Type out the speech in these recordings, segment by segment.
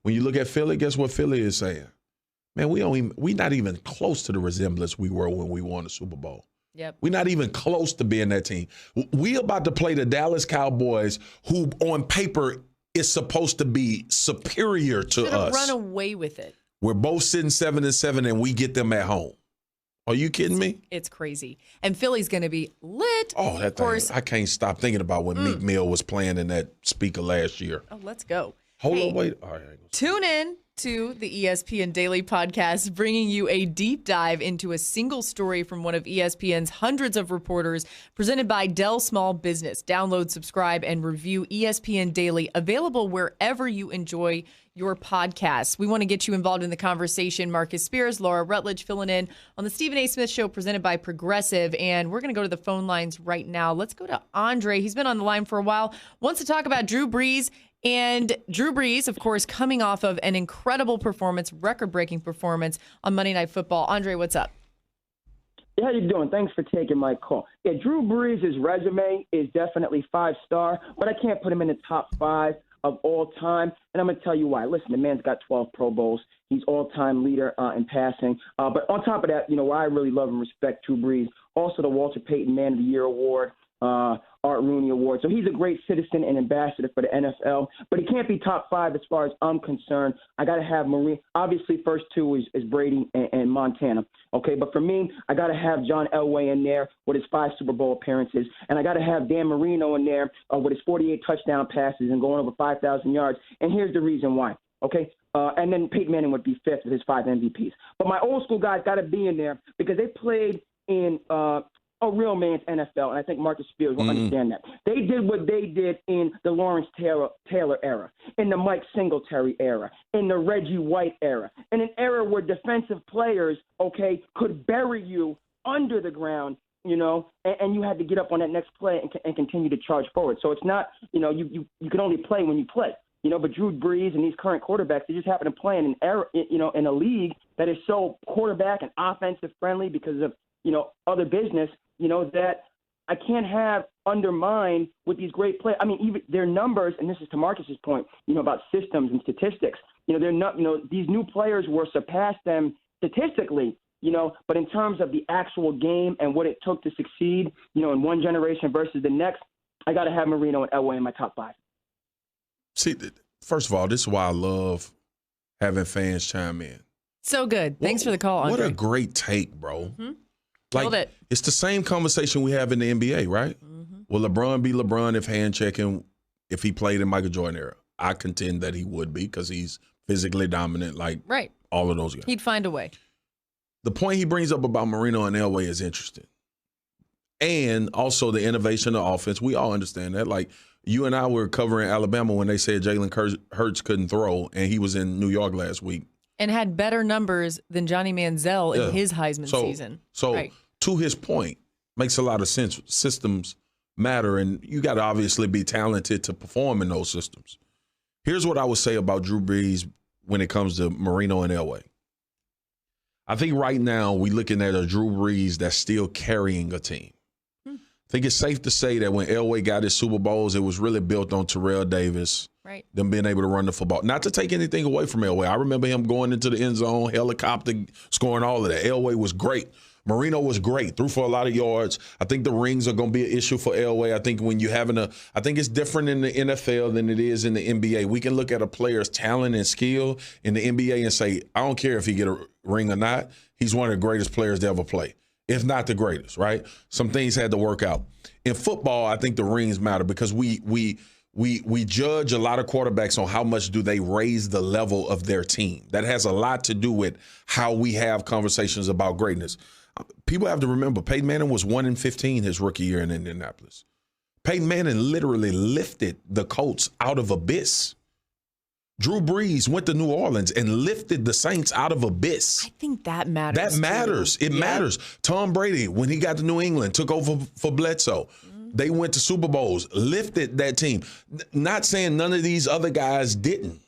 When you look at Philly, guess what Philly is saying? Man, we not even close to the resemblance we were when we won the Super Bowl. Yep. We're not even close to being that team. We about to play the Dallas Cowboys, who on paper is supposed to be superior to Should've us. Run away with it. We're both sitting 7-7, and we get them at home. Are you kidding me? It's crazy. And Philly's going to be lit. Oh, that thing. I can't stop thinking about when Meek Mill was playing in that speaker last year. Oh, let's go. Hold on, wait. All right. Tune in to the ESPN Daily Podcast, bringing you a deep dive into a single story from one of ESPN's hundreds of reporters, presented by Dell Small Business. Download, subscribe, and review ESPN Daily, available wherever you enjoy your podcasts. We want to get you involved in the conversation. Marcus Spears, Laura Rutledge filling in on the Stephen A. Smith Show, presented by Progressive. And we're going to go to the phone lines right now. Let's go to Andre. He's been on the line for a while, wants to talk about Drew Brees. And Drew Brees, of course, coming off of an incredible performance, record-breaking performance on Monday Night Football. Andre, what's up? How you doing? Thanks for taking my call. Yeah, Drew Brees' resume is definitely 5-star, but I can't put him in the top 5 of all time, and I'm going to tell you why. Listen, the man's got 12 Pro Bowls. He's all-time leader in passing. But on top of that, why I really love and respect Drew Brees, also the Walter Payton Man of the Year Award, Art Rooney Award. So he's a great citizen and ambassador for the NFL, but he can't be top 5 as far as I'm concerned. I got to have Marine. Obviously, first 2 is Brady and Montana. Okay, but for me, I got to have John Elway in there with his 5 Super Bowl appearances, and I got to have Dan Marino in there with his 48 touchdown passes and going over 5,000 yards. And here's the reason why. Okay, and then Peyton Manning would be 5th with his 5 MVPs. But my old school guys got to be in there because they played in a real man's NFL, and I think Marcus Spears will understand that. They did what they did in the Lawrence Taylor era, in the Mike Singletary era, in the Reggie White era, in an era where defensive players, could bury you under the ground, and you had to get up on that next play and continue to charge forward. So it's not, you can only play when you play. But Drew Brees and these current quarterbacks, they just happen to play in an era, in a league that is so quarterback and offensive friendly because of, other business, that I can't have undermined with these great players. I mean, even their numbers, and this is to Marcus's point, about systems and statistics. They're not, these new players will surpass them statistically, but in terms of the actual game and what it took to succeed, in one generation versus the next, I got to have Marino and Elway in my top 5. See, first of all, this is why I love having fans chime in. So good. Thanks for the call, Andre. What a great take, bro. Mm-hmm. Like, it. It's the same conversation we have in the NBA, right? Mm-hmm. Will LeBron be LeBron if hand checking, if he played in Michael Jordan era? I contend that he would be because he's physically dominant, like all of those guys. He'd find a way. The point he brings up about Marino and Elway is interesting. And also the innovation of offense. We all understand that. Like, you and I were covering Alabama when they said Jalen Hurts couldn't throw, and he was in New York last week. And had better numbers than Johnny Manziel in his Heisman season. So to his point, makes a lot of sense. Systems matter, and you got to obviously be talented to perform in those systems. Here's what I would say about Drew Brees when it comes to Marino and Elway. I think right now we're looking at a Drew Brees that's still carrying a team. I think it's safe to say that when Elway got his Super Bowls, it was really built on Terrell Davis, them being able to run the football. Not to take anything away from Elway. I remember him going into the end zone, helicopter, scoring all of that. Elway was great. Marino was great, threw for a lot of yards. I think the rings are going to be an issue for Elway. I think when you're having I think it's different in the NFL than it is in the NBA. We can look at a player's talent and skill in the NBA and say, I don't care if he get a ring or not. He's one of the greatest players to ever play, if not the greatest, right? Some things had to work out. In football, I think the rings matter because we judge a lot of quarterbacks on how much do they raise the level of their team. That has a lot to do with how we have conversations about greatness. People have to remember Peyton Manning was 1-15 his rookie year in Indianapolis. Peyton Manning literally lifted the Colts out of abyss. Drew Brees went to New Orleans and lifted the Saints out of abyss. I think that matters. That matters. It matters. Tom Brady, when he got to New England, took over for Bledsoe. They went to Super Bowls, lifted that team. Not saying none of these other guys didn't,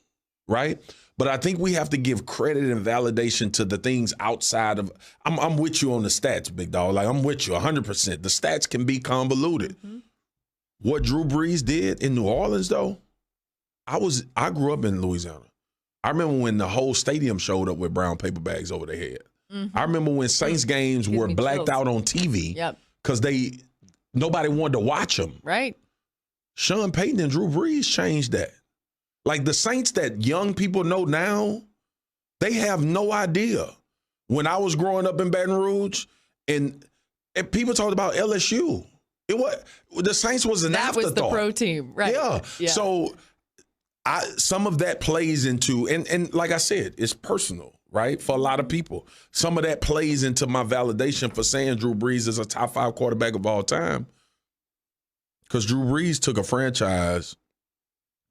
right? But I think we have to give credit and validation to the things outside of – I'm with you on the stats, big dog. Like, I'm with you 100%. The stats can be convoluted. What Drew Brees did in New Orleans, though, I grew up in Louisiana. I remember when the whole stadium showed up with brown paper bags over their head. I remember when Saints games were blacked out on TV because nobody wanted to watch them. Right. Sean Payton and Drew Brees changed that. Like the Saints that young people know now, they have no idea. When I was growing up in Baton Rouge, and people talked about LSU, the Saints was an afterthought. That was the pro team, right? Yeah. So some of that plays into, and like I said, it's personal, right? For a lot of people, some of that plays into my validation for saying Drew Brees is a top 5 quarterback of all time. Because Drew Brees took a franchise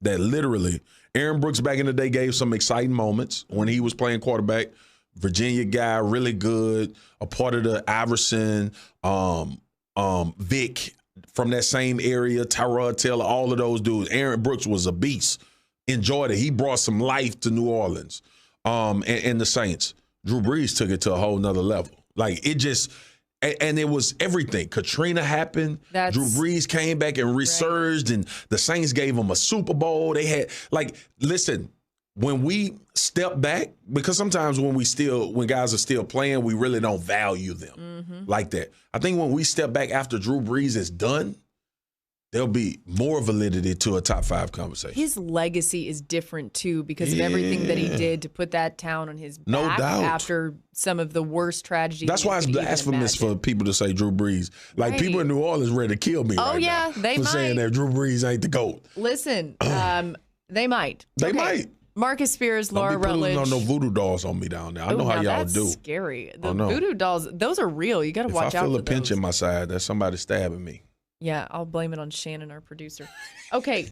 that literally, Aaron Brooks back in the day gave some exciting moments when he was playing quarterback. Virginia guy, really good, a part of the Iverson, Vic from that same area, Tyrod Taylor, all of those dudes. Aaron Brooks was a beast. Enjoyed it. He brought some life to New Orleans and the Saints. Drew Brees took it to a whole nother level. Like, it just... And it was everything. Katrina happened. Drew Brees came back and resurged, and the Saints gave him a Super Bowl. They had, listen, when we step back, because sometimes when guys are still playing, we really don't value them like that. I think when we step back after Drew Brees is done, there'll be more validity to a top 5 conversation. His legacy is different, too, because of everything that he did to put that town on his back. No doubt. After some of the worst tragedies. That's why it's blasphemous for people to say Drew Brees. Like, people in New Orleans ready to kill me right now they for might. saying that Drew Brees ain't the GOAT. Listen, they might. They might. Marcus Spears, Laura Don't be Rutledge. putting no voodoo dolls on me down there. I know how y'all do. That's scary. The voodoo dolls, those are real. You got to watch out for those. If I feel a pinch in my side, that's somebody stabbing me. Yeah, I'll blame it on Shannon, our producer. Okay.